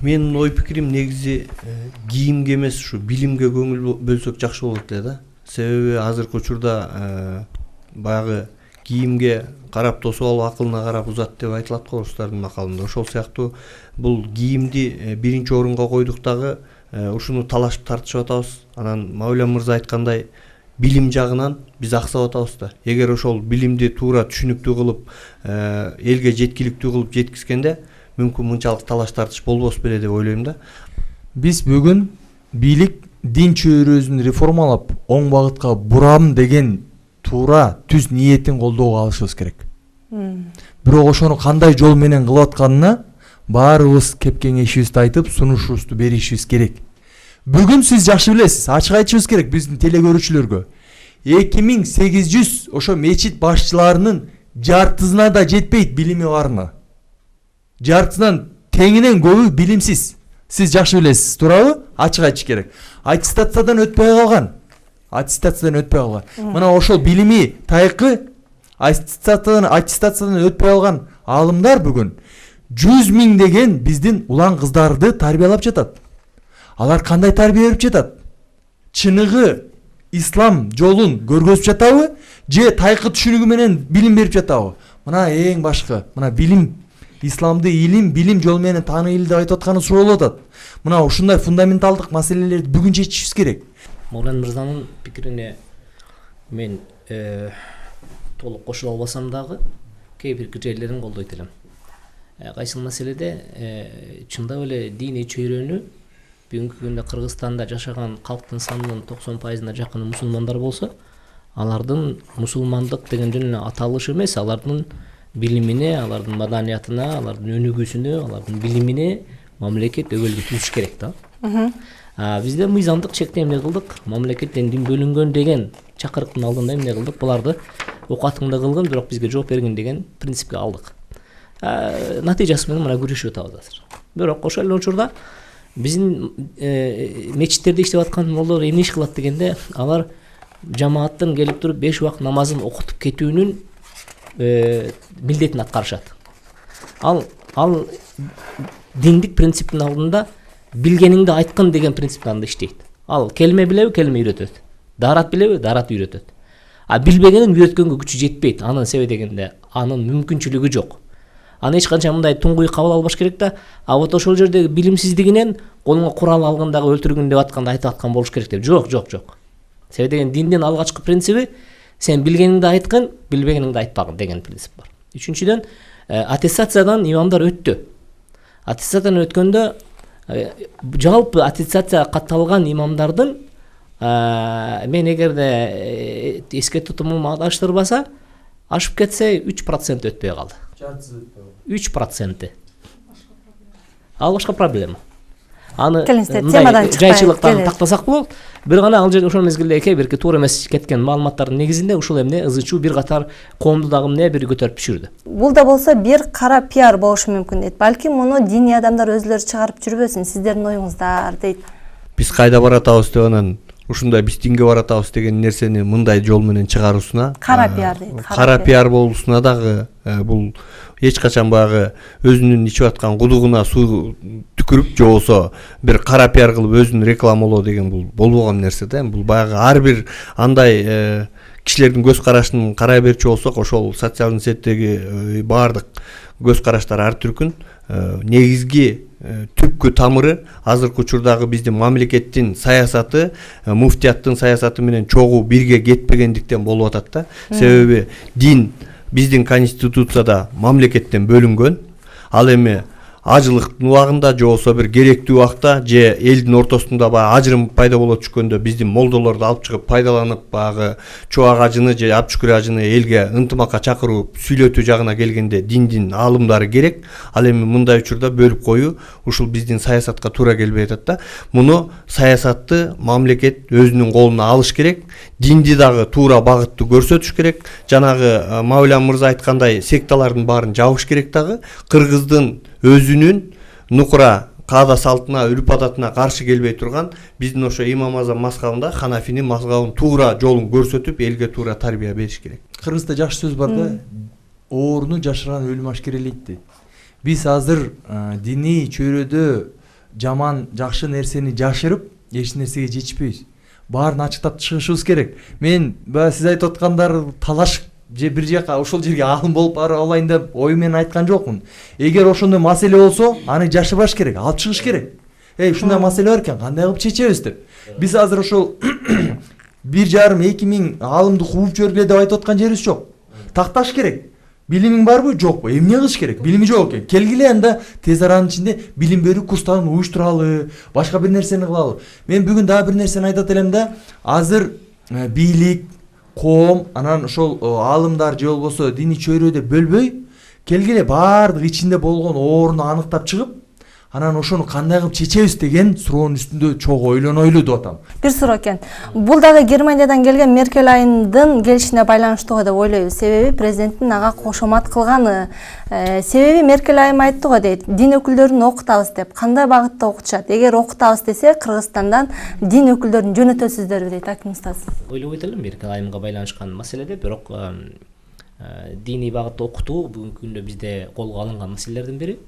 Менин ой пикирим негизи кийимге эмес, ушу билимге көңүл бөлсөк жакшы болот эле да. Себеби азыркы учурда баягы кийимге карап тосуп алып, акылына карап узат деп айтылат го орустардын макалында. Ошол сыяктуу бул кийимди биринчи орунга койдук дагы ушуну талашып тартышып атабыз. Анан Мавлян мырза айткандай билим жагынан биз аксап атабыз да. Эгер ошол билимди туура түшүнүктүү кылып, элге жеткиликтүү кылып жеткизгенде, мүмкүн мынчалык талаш тартыш болбос беле деп ойлойм да. Биз бүгүн бийлик дин чөйрөсүн реформалап, оң багытка бурам деген туура түз ниетин колдоого алышыбыз керек. Бирок ошону кандай жол менен кылып атканына баарыбыз кеп кеңешибизди айтып, сунушубузду беришибиз керек. Бүгүн сиз жакшы билесиз, ачык айтышыбыз керек биздин теле көрүүчүлөргө. 2800 ошо мечит башчыларынын жартысына да жетпейт билими барына. Жартысынан теңинен көбү билимсиз. Сиз жакшы билесиз, туурабы? Ачык айтыш керек. Аттестациядан өтпөй калган. Мына ошол билими тайкы аттестациядан өтпөй калган аалымдар бүгүн 100 миңдеген биздин улан кыздарды тарбиялап жатат. Алар кандай тарбия берип жатат? Чыныгы ислам жолун көргөзүп жатабы? Же тайкы түшүнүгү менен билим берип жатабы? Мына эң башкы, мына билим, исламды илим, билим жол менен тааныйлы деп айтып атканы суроолуп атат. Мына ушундай фундаменталдык маселелерди бүгүн чечишибиз керек. Мавлан мырзанын пикирине мен толук кошула албасам дагы кээ бир жерлерин колдойт элем. Кайсыл маселеде чындап эле диний чөйрөнү бүгүнкү күндө Кыргызстанда жашаган калктын санынын 90%-на жакыны мусулмандар болсо, алардын мусулмандык деген жөн эле аталыш эмес, алардын билимине, алардын маданиятына, алардын өнүгүүсүнө, алардын билимине мамлекет өгөлгө түзүш керек да. Бизде мыйзамдык чекте эмне кылдык? Мамлекеттен дин бөлүнгөн деген чакырыктын алдында эмне кылдык? Буларды окуатыңда кылгын, бирок бизге жооп бергин деген принципке алдык. Натыйжасы менен мына күрөшүп атабыз азыр. Бирок ошол эле учурда биздин мечиттерде иштеп аткан молдор эмне иш кылат дегенде, алар жамааттын келип туруп 5 убакыт намазын окутуп кетүүнүн милдетин аткарышат. Ал диндик принциптин алдында билгениңди айткын деген принциптин алдында иштейт. Ал келме билеби, келме үйрөтөт. Дарат билеби, дарат үйрөтөт. Билбегенин үйрөткөнгө күчү жетпейт. Анын себеби дегенде анын мүмкүнчүлүгү жок. Аны эч качан мындай туңгуй кабыл албаш керек да. Вот ошол жердеги билимсиздигинен колуңа курал алган дагы өлтүргүн деп атканда айтып аткан болуш керек деп. Жок. Себеби деген диндин алгачкы принциби сен билгениңди айткын, билбегениңди айтпагын деген принцип бар. Үчүнчүдөн аттестациядан имамдар өттү. Аттестациядан өткөндө жалпы аттестация катталган имамдардын мен эгерде эске тутумум адаштырбаса, ашып кетсе 3% өтпөй калды. 3%. Ал башка проблема. Аны жайчылыктан тактасак болот. Бир гана ал жерде ошол мезгилде кээ бирки туура эмес кеткен маалыматтардын негизинде ушул эмне ызычуу бир катар коомду дагы эмне бир көтөрүп түшүрдү. Бул да болсо бир кара пиар болушу мүмкүн дейт. Балким муну диний адамдар өзлөрү чыгарып жүрбөсүн, сиздердин оюңуздар дейт. Биз кайда баратабыз деп анан ушундай биз динге баратабыз деген нерсени мындай жол менен чыгаруусуна кара пиар дейт. Кара пиар болуусуна дагы бул эч качан баягы өзүнүн ичип аткан кудугуна суу түкүрүп же болбосо бир кара пиар кылып өзүн рекламалоо деген бул болбогон нерсе да. Бул баягы ар бир андай кишилердин көз карашын карай берчү болсок, ошол социалдык сеттеги баардык көз караштар ар түркүн. Негизги түпкү тамыры азыркы учурдагы биздин мамлекеттин саясаты, муфтияттын саясаты менен чогуу бирге кетпегендиктен болуп атат да. Себеби дин биздин конституцияда мамлекеттен бөлүнгөн. Ал эми ажылыктын убагында же болбосо бир керектүү убакта же элдин ортосунда баягы ажырым пайда боло түшкөндө биздин молдолорду алып чыгып пайдаланып баягы чубак ажыны же апчүкүр ажыны элге ынтымакка чакыруу, сүйлөтүү жагына келгенде диндин аалымдары керек. Ал эми мындай учурда бөлүп коюу ушул биздин саясатка туура келбей атат да. Муну саясатты мамлекет өзүнүн колуна алыш керек. Динди дагы туура багытты көрсөтүш керек. Жанагы Мавлян мырза айткандай секталардын баарын жабыш керек дагы. Кыргыздын өзүнүн нукура каада салтына, үрп адатына каршы келбей турган биздин ошо имам азам мазхабында ханафинин мазхабын туура жолун көрсөтүп, элге туура тарбия бериш керек. Кыргызда жакшы сөз бар да, ооруну жашырган өлүм ашкерелейт дейт. Биз азыр диний чөйрөдө жаман, жакшы нерсени жашырып, эч нерсеге жетишпейбиз. Баарын ачыктап чыгышыбыз керек. Мен сиз айтып аткандар талаш же бир жака ошол жерге аалым болуп бара алайын деп ою менен айткан жокмун. Эгер ошондой маселе болсо, аны жашыбаш керек, алып чыгыш керек. Ушундай маселе бар экен, кандай кылып чечебиз деп. Биз азыр ошол 1,5-2 миң аалымды кууп жибергиле деп айтып аткан жерибиз жок. Такташ керек. Билимиң барбы, жокпу? Эмне кылыш керек? Билими жок экен. Келгиле анда тез аранын ичинде билим берүү курстарын уюштуралы, башка бир нерсени кылалы. Мен бүгүн дагы бир нерсени айтат элем да, азыр бийлик, коом анан ошол аалымдар же болбосо диний чөйрө деп бөлбөй келгиле баардык ичинде болгон ооруну аныктап чыгып анан ошону кандай кылып чечебиз деген суроонун үстүндө чогуу ойлонойлу деп атам. Бир суроо экен. Бул дагы Германиядан келген Меркель айындын келишине байланыштуу деп ойлойбуз. Себеби президенттин ага кошомат кылганы. Себеби Меркель айым айтты го дейт, дин өкүлдөрүн окутабыз деп. Кандай багытта окутушат? Эгер окутабыз десе, Кыргызстандан дин өкүлдөрүн жөнөтөсүздөрбү дейт Аким Устаз. Ойлобойт элем Меркель айымга байланышкан маселеде, бирок диний багытта окутуу бүгүнкү күндө бизде колго алынган маселелердин бири.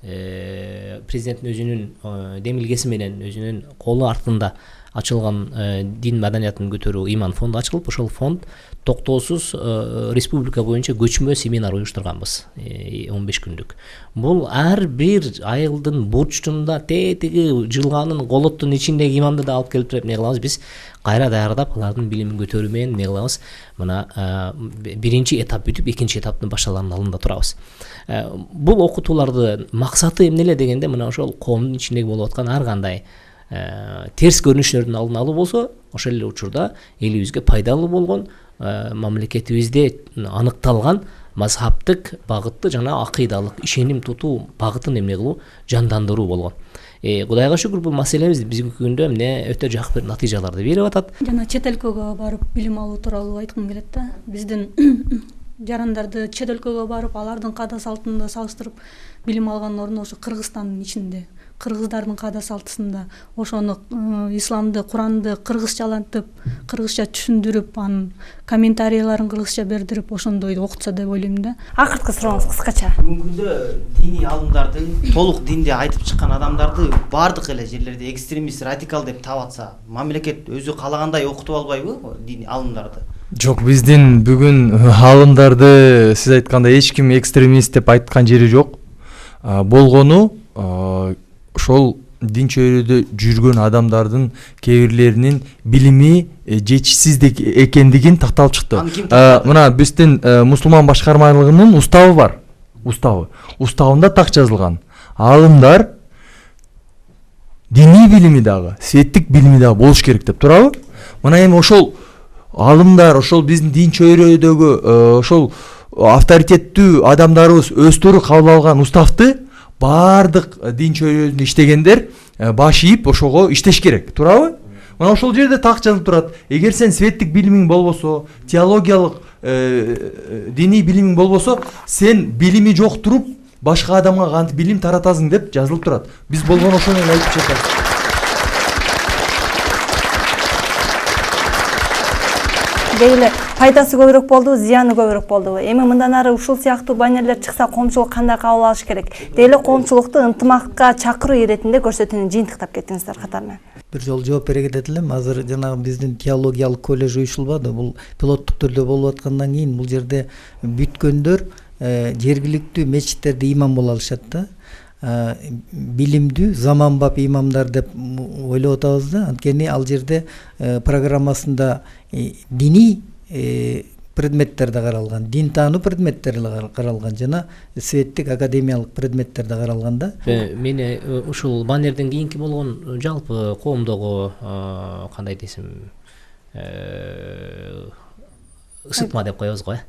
Президенттин өзүнүн демилгеси менен өзүнүн колу артында ачылган дин маданиятын көтөрүү иман фонду ачылып, ошол фонд токтоосуз республика боюнча көчмө семинар уюштурганбыз 15 күндүк. Бул ар бир айылдын бурчунда тетиги жылганын голоттун ичиндеги имамды да алып келип туруп эмне кылабыз, биз кайра даярдап алардын билимин көтөрүү менен эмне кылабыз, мына биринчи этап бүтүп экинчи этаптын башталарынын алдында турабыз. Бул окутууларды максаты эмнеле дегенде, мына ошол коомдун ичиндеги болуп аткан ар кандай терс көрүнүштөрдүн алдын алуу болсо, ошол эле учурда элибизге пайдалуу болгон, мамлекетибизде аныкталган мазхабтык багытты жана акыйдалык ишеним тутуу багытын эмне кылуу, жандандыруу болгон. Кудайга шүгүр, бул маселебиз бүгүнкү күндө эмне өтө жакшы бир натыйжаларды берип атат. Жана чет өлкөгө барып билим алуу тууралуу айткым келет да. Биздин жарандарды чет өлкөгө барып, алардын каада салтында салыштырып билим алган ордуна ошо Кыргызстандын ичинде, кыргыздардын каада салтысында ошону исламды, Куранды кыргызчалантып, кыргызча түшүндүрүп, анын комментарийларын кыргызча бердирип, ошондой окутса деп ойлойм да. Акыркы сурооңуз кыскача. Бүгүнкү күндө диний алымдарды, толук динде айтып чыккан адамдарды бардык эле жерлерде экстремист, радикал деп таап атса, мамлекет өзү каалагандай окутуп албайбы диний алымдарды? Жок, биздин бүгүн алымдарды сиз айткандай эч ким экстремист деп айткан жери жок. Болгону ошол дин чөйрөдө жүргөн адамдардын кээ бирлеринин билими жетишсиз экендигин такталып чыкты. Мына биздин мусулман башкармалыгынын уставы бар. Уставында так жазылган. Алымдар диний билими дагы, светтик билими дагы болуш керек деп турабы? Мына эми ошол алымдар, ошол биздин дин чөйрөдөгү ошол авторитеттүү адамдарыбыз өздөрү кабыл алган уставды бардык дин чөйрөдүндө иштегендер баш ийип ошого иштеш керек, туурабы? Мына ошол жерде так жазылып турат. Эгер сен светтик билимиң болбосо, теологиялык диний билимиң болбосо, сен билими жок туруп башка адамга кантип билим таратасың деп жазылып турат. Биз болгону ошону айтып жатабыз. Дейле пайдасы көбүрөөк болду, зыяны көбүрөөк болду. Эми мындан ары ушул сыяктуу баннерлер чыкса, коомчулук кандай кабыл алыш керек? Дейле коомчулукту ынтымакка чакыруу иретинде көрсөтүүнү жыйынтыктап кеттиңиздер катарынан. Бир жолу жооп бере кетет элем. Азыр жанагы биздин теологиялык колледж уюшулбады. Бул пилоттук түрдө болуп аткандан кийин бул жерде бүткөндөр жергиликтүү мечиттерде имам боло алышат да. Билимдүү заманбап имамдар деп ойлоп атабыз да. Анткени ал жерде программасында диний предметтер да каралган, дин таануу предметтери каралган жана светтик академиялык предметтер да каралган да. Мени ушул баннерден кийинки болгон жалпы коомдогу кандай десем, ысытма деп коебуз го,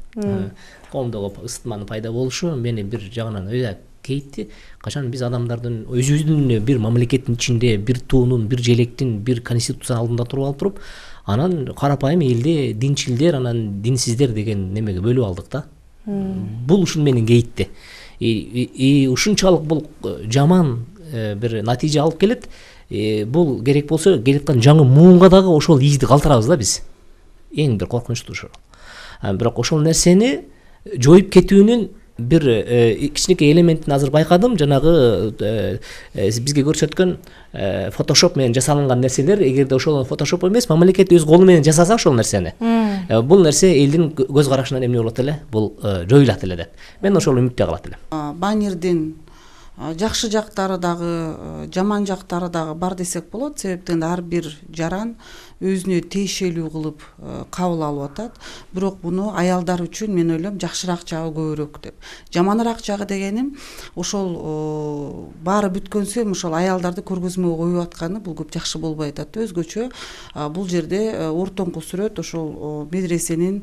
коомдогу ысытманын пайда болушу мени бир жагынан өйдө кейтти. Качан биз адамдардын өзүбүздүн бир мамлекеттин ичинде бир туунун, бир желектин, бир конституциянын алдында туруп алып туруп, анан карапайым элди динчилдер, анан динсиздер деген немеге бөлүп алдык да. Бул ушун мени кейтти. Ушунчалык бул жаман бир натыйжа алып келет. Бул керек болсо келаткан жаңы муунга дагы ошол изди калтырабыз да биз. Эң бир коркунучтуу ошол. Бирок ошол нерсени жоюп кетүүнүн бир кичинекей элементин азыр байкадым. Жанагы бизге көрсөткөн фотошоп менен жасалынган нерселер, эгерде ошол фотошоп эмес, мамлекет өз колу менен жасаса ошол нерсени, бул нерсе элдин көз карашынан эмне болот эле, бул жоюлат эле деп. Мен ошол үмүттө калат элем. Баннердин жакшы жактары дагы, жаман жактары дагы бар десек болот. Себептен ар бир жаран өзүнө тиешелүү кылып кабыл алып атат. Бирок буну аялдар үчүн мен ойлойм жакшыраак жагы көбүрөөк деп. Жаманыраак жагы дегеним ошол баары бүткөнсөм ошол аялдарды көргөзмөгө коюп атканы бул көп жакшы болбой атат. Өзгөчө бул жерде ортоңку сүрөт ошол медресенин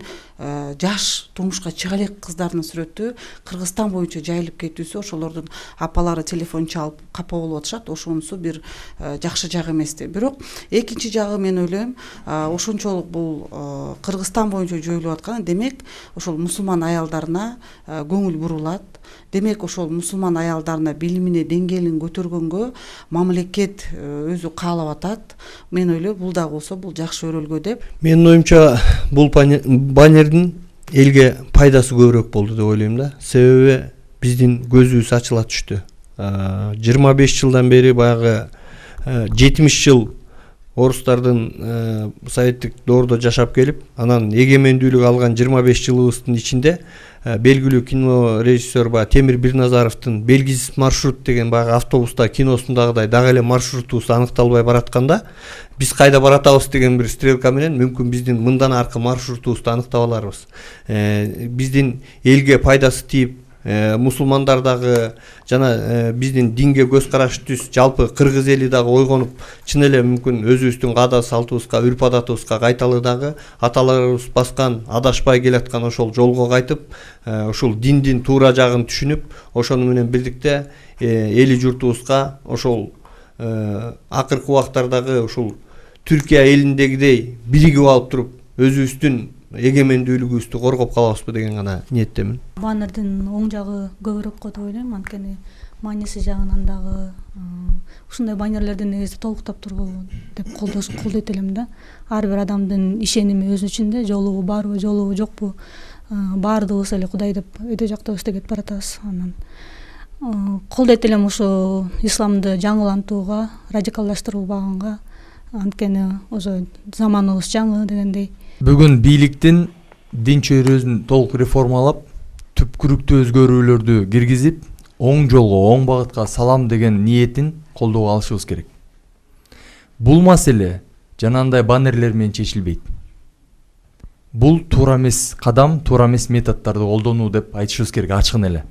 жаш турмушка чыга элек кыздарынын сүрөтү Кыргызстан боюнча жайылып кетүүсү, ошолордун апалары телефон чалып капа болуп атышат. Ошонусу бир жакшы жагы эмес да. Бирок экинчи жагы мен ойлойм ошончолук бул Кыргызстан боюнча жоюлуп атканы демек ошол мусулман аялдарына көңүл бурулат. Демек ошол мусулман аялдарына билимине деңгээлин көтөргөнгө мамлекет өзү каалап атат. Мен ойлойм бул дагы болсо бул жакшы өрөлгө деп. Менин оюмча бул баннердин элге пайдасы көбүрөөк болду деп ойлойм да. Себеби биздин көзүбүз ачыла түштү. 25 жылдан бери баягы 70 жыл орустардын советтик доордо жашап келип, анан эгемендүүлүк алган 25 жылыбыздын ичинде белгилүү кино режиссер Темир Бирназаровдун белгисиз маршрут деген баягы автобуста киносундагыдай дагы эле маршрутубуз аныкталбай баратканда, биз кайда баратабыз деген бир стрелка менен мүмкүн биздин мындан аркы маршрутубузду аныктап аларбыз. Биздин элге пайдасы тийип, мусулмандар дагы жана биздин динге көз караш түз, жалпы кыргыз эли дагы ойгонуп, чын эле мүмкүн өзүбүздүн каада салтыбызга, үрп адатыбызга кайталы дагы аталарыбыз баскан, адашпай келаткан ошол жолго кайтып, ошол диндин туура жагын түшүнүп, ошону менен бирдикте эли журтубузга ошол акыркы убактардагы ушул Түркия элиндегидей биригип алып туруп, өзүбүздүн эгемендүүлүгүбүздү коргоп калабызбы деген гана ниеттемин. Баннердин оң жагы көбүрөөк го деп ойлойм, анткени мааниси жагынан дагы ушундай баннерлерди негизи толуктап тургу деп колдойт элем да. Ар бир адамдын ишеними өз ичинде, жолубу барбы, жолубу жокпу, баардыгыбыз эле Кудай деп өйдө жактабызда кетип баратабыз. Анан колдойт элем ушу исламды жаңылантууга, радикалдаштырбаганга, анткени ошо заманыбыз жаңы дегендей. Бүгүн бийликтин дин чөйрөсүн толук реформалап, түпкүрүктүү өзгөрүүлөрдү киргизип, оң жолго, оң багытка салам деген ниетин колдоого алышыбыз керек. Бул маселе жанагындай баннерлер менен чечилбейт. Бул туура эмес кадам, туура эмес методдорду колдонуу деп айтышыбыз керек ачыгын эле.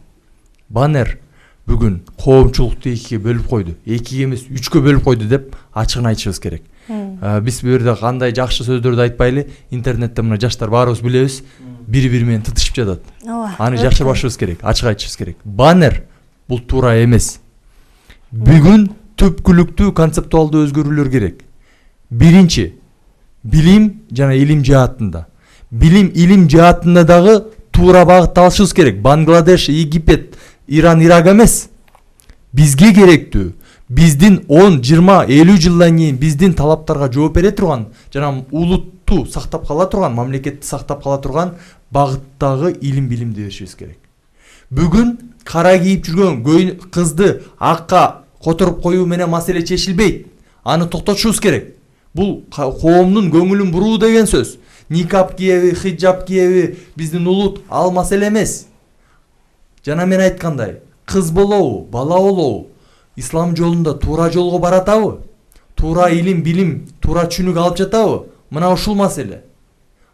Баннер бүгүн коомчулукту экиге бөлүп койду, экиге эмес 3кө бөлүп койду деп ачыгын айтышыбыз керек. Биз бул жерде кандай жакшы сөздөрдү айтпайлы, интернетте мына жаштар баарыбыз билебиз, бири-бири менен тытышып жатат. Аны жакшырбашыбыз керек, ачык айтышыбыз керек. Баннер бул туура эмес. Бүгүн түпкүлүктүү концептуалдуу өзгөрүүлөр керек. Биринчи, билим жана илим жаатында. Билим, илим жаатында дагы туура багыт алышыбыз керек. Бангладеш, Египет, Иран, Ирак эмес. Бизге керектүү биздин 10, 20, 50 жылдан кийин биздин талаптарга жооп бере турган, жана улутту сактап кала турган, мамлекетти сактап кала турган багыттагы илим билимди беришибиз керек. Бүгүн кара кийип жүргөн кызды акка которуп коюу менен маселе чечилбейт. Аны токтотушубуз керек. Бул коомдун көңүлүн буруу деген сөз. Никап киеби, хиджаб киеби биздин улут ал маселе эмес. Жана мен айткандай, кыз болобу, бала болобу, ислам жолунда туура жолго баратабы? Туура илим, билим, туура түшүнүк алып жатабы? Мына ушул маселе.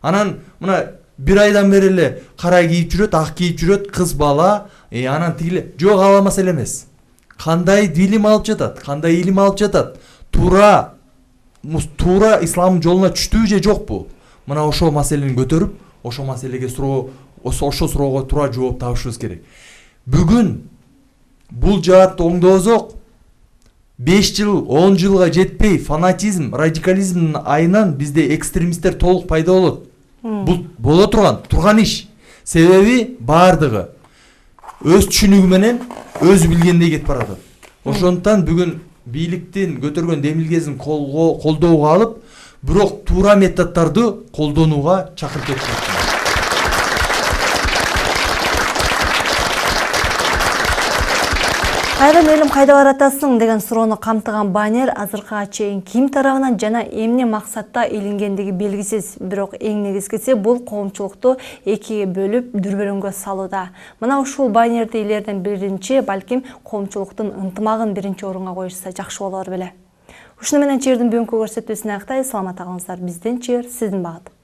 Анан мына бир айдан бери эле кара кийип жүрөт, ак кийип жүрөт, кыз бала, анан тигиле жок, ал маселе эмес. Кандай билим алып жатат, кандай илим алып жатат? Туура ислам жолуна түштүбү же жокпу? Мына ошол маселени көтөрүп, ошол маселеге ошол суроого туура жооп табышыбыз керек. Бүгүн бул жаатты оңдоосок 5 жыл, 10 жылга жетпей фанатизм, радикализмдин айынан бизде экстремисттер толук пайда болот. Бул боло турган иш. Себеби баардыгы өз түшүнүгү менен өзү билгендей кетип баратат. Ошондуктан бүгүн бийликтин көтөргөн демилгесин колдоого алып, бирок туура методдорду колдонууга чакырып кетишет. Кайран элим кайда баратасың деген суроону камтыган баннер азыркыга чейин ким тарабынан жана эмне максатта илингендиги белгисиз, бирок эң негизгиси бул коомчулукту экиге бөлүп дүрбөрөңгө салууда. Мына ушул баннерди илерден биринчи, балким коомчулуктун ынтымагын биринчи орунга коюшса жакшы болор беле. Ушуну менен чыйырдын бүгүнкү көрсөтүүсүн аяктайбыз. Саламат калыңыздар. Бизден чыйыр, сиздин багыт.